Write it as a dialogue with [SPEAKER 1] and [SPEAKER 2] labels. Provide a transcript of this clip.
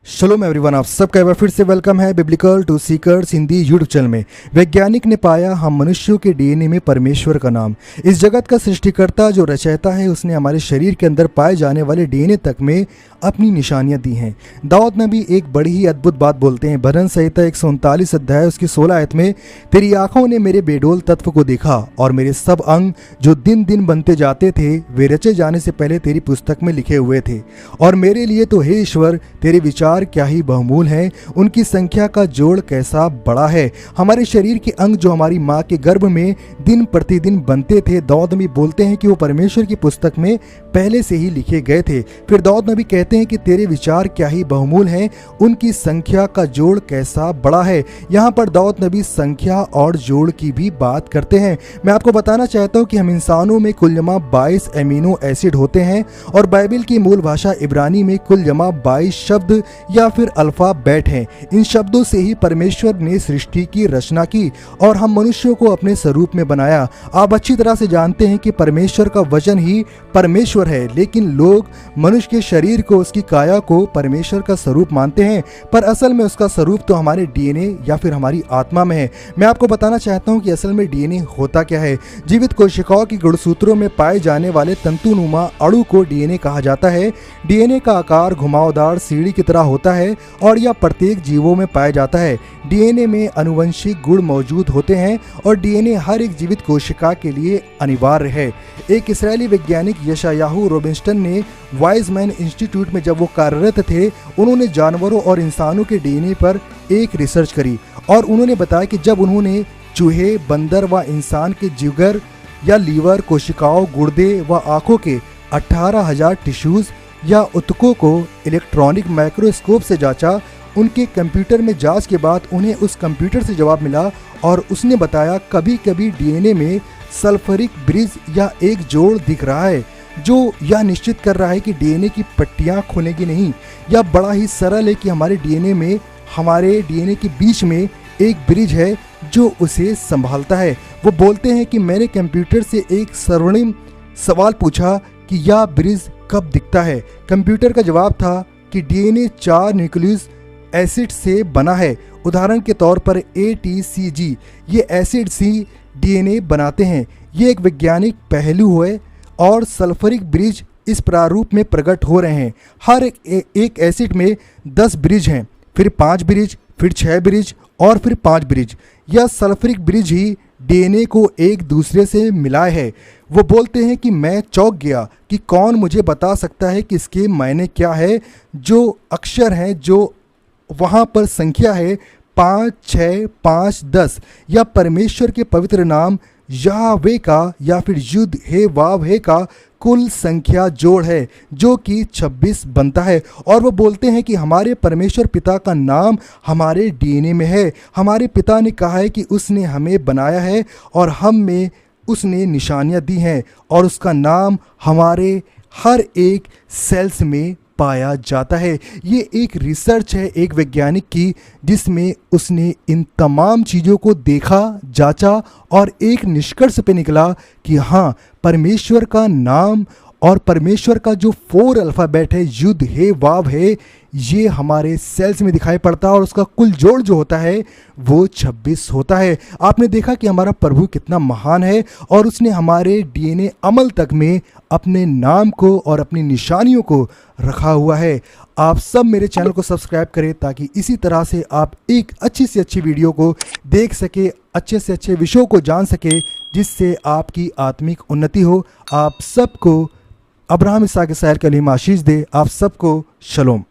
[SPEAKER 1] शलोम everyone, आप सबका एक बार फिर से वेलकम है biblical to seekers Hindi YouTube channel में। वैज्ञानिक ने पाया हम मनुष्यों के डीएनए में परमेश्वर का नाम। इस जगत का सृष्टिकर्ता जो रचयिता है, उसने हमारे शरीर के अंदर पाए जाने वाले डीएनए तक में अपनी निशानियां दी हैं। दाऊद नबी एक बड़ी ही अद्भुत बात बोलते हैं। भजन संहिता 139 अध्याय उसकी 16 आयत में, तेरी आंखों ने मेरे बेडोल तत्व को देखा और मेरे सब अंग जो दिन दिन बनते जाते थे वे रचे जाने से पहले तेरी पुस्तक में लिखे हुए थे। और मेरे लिए तो हे ईश्वर, तेरे विचार क्या ही बहुमूल हैं, उनकी संख्या का जोड़ कैसा बड़ा है। हमारे शरीर के अंग जो हमारी माँ के गर्भ में दिन प्रतिदिन बनते थे, दाऊद नबी बोलते हैं कि वो परमेश्वर की पुस्तक में पहले से ही लिखे गए थे। फिर दाऊद नबी कहते हैं कि तेरे विचार क्या ही बहुमूल हैं, उनकी संख्या का जोड़ कैसा बड़ा है। यहाँ पर दाऊद नबी संख्या और जोड़ की भी बात करते हैं। मैं आपको बताना चाहता हूँ कि हम इंसानों में कुल जमा 22 एमिनो एसिड होते हैं और बाइबल की मूल भाषा इब्रानी में कुल जमा 22 शब्द या फिर अल्फाबेट हैं। इन शब्दों से ही परमेश्वर ने सृष्टि की रचना की और हम मनुष्यों को अपने स्वरूप में बनाया। आप अच्छी तरह से जानते हैं कि परमेश्वर का वचन ही परमेश्वर है, लेकिन लोग मनुष्य के शरीर को, उसकी काया को परमेश्वर का स्वरूप मानते हैं, पर असल में उसका स्वरूप तो हमारे डीएनए या फिर हमारी आत्मा में है। मैं आपको बताना चाहता हूँ कि असल में डीएनए होता क्या है। जीवित कोशिकाओं की गुणसूत्रों में पाए जाने वाले तंतुनुमा अणु को डीएनए कहा जाता है। डीएनए का आकार घुमावदार सीढ़ी की तरह होता है और यह प्रत्येक जीवों में पाया जाता है। डीएनए में आनुवंशिक गुण मौजूद होते हैं और डीएनए हर एक जीवित कोशिका के लिए अनिवार्य है। एक इस्राएली वैज्ञानिक यशायाहू रोबिन्सन ने वाइजमैन इंस्टीट्यूट में जब वो कार्यरत थे, उन्होंने जानवरों और इंसानों के डीएनए पर एक रिसर्च करी और उन्होंने बताया कि जब उन्होंने चूहे, बंदर व इंसान के जिगर या लीवर, कोशिकाओं, गुर्दे व आंखों के 18,000 टिश्यूज या ऊतकों को इलेक्ट्रॉनिक माइक्रोस्कोप से जांचा, उनके कंप्यूटर में जांच के बाद उन्हें उस कंप्यूटर से जवाब मिला और उसने बताया कभी कभी डीएनए में सल्फरिक ब्रिज या एक जोड़ दिख रहा है जो यह निश्चित कर रहा है कि डीएनए की पट्टियां खुलेंगी नहीं। यह बड़ा ही सरल है कि हमारे डीएनए के बीच में एक ब्रिज है जो उसे संभालता है। वो बोलते हैं कि मैंने कंप्यूटर से एक स्वर्णिम सवाल पूछा कि यह ब्रिज कब दिखता है। कंप्यूटर का जवाब था कि डीएनए 4 न्यूक्लियस एसिड से बना है। उदाहरण के तौर पर ATCG, ये एसिड सी डीएनए बनाते हैं। ये एक वैज्ञानिक पहलू है और सल्फरिक ब्रिज इस प्रारूप में प्रकट हो रहे हैं। हर एक एसिड में 10 ब्रिज हैं, फिर 5 ब्रिज, फिर 6 ब्रिज और फिर 5 ब्रिज। यह सल्फरिक ब्रिज ही डीएनए को एक दूसरे से मिलाए है। वो बोलते हैं कि मैं चौंक गया कि कौन मुझे बता सकता है कि इसके मायने क्या है। जो अक्षर हैं, जो वहाँ पर संख्या है 5, 6, 5, 10, या परमेश्वर के पवित्र नाम याहवे का या फिर युद्ध हे वाव हे का कुल संख्या जोड़ है जो कि 26 बनता है। और वो बोलते हैं कि हमारे परमेश्वर पिता का नाम हमारे डीएनए में है। हमारे पिता ने कहा है कि उसने हमें बनाया है और हम में उसने निशानियां दी हैं और उसका नाम हमारे हर एक सेल्स में पाया जाता है। ये एक रिसर्च है एक वैज्ञानिक की, जिसमें उसने इन तमाम चीज़ों को देखा, जांचा और एक निष्कर्ष पे निकला कि हाँ, परमेश्वर का नाम और परमेश्वर का जो 4 अल्फ़ाबेट है, युद्ध हे वाव है, ये हमारे सेल्स में दिखाई पड़ता है और उसका कुल जोड़ जो होता है वो 26 होता है। आपने देखा कि हमारा प्रभु कितना महान है और उसने हमारे डीएनए अमल तक में अपने नाम को और अपनी निशानियों को रखा हुआ है। आप सब मेरे चैनल को सब्सक्राइब करें ताकि इसी तरह से आप एक अच्छी से अच्छी वीडियो को देख सके, अच्छे से अच्छे विषयों को जान सके, जिससे आपकी आत्मिक उन्नति हो। आप सबको अब्राहम इसहाक इसराइल का आशीष दे। आप सबको शलोम।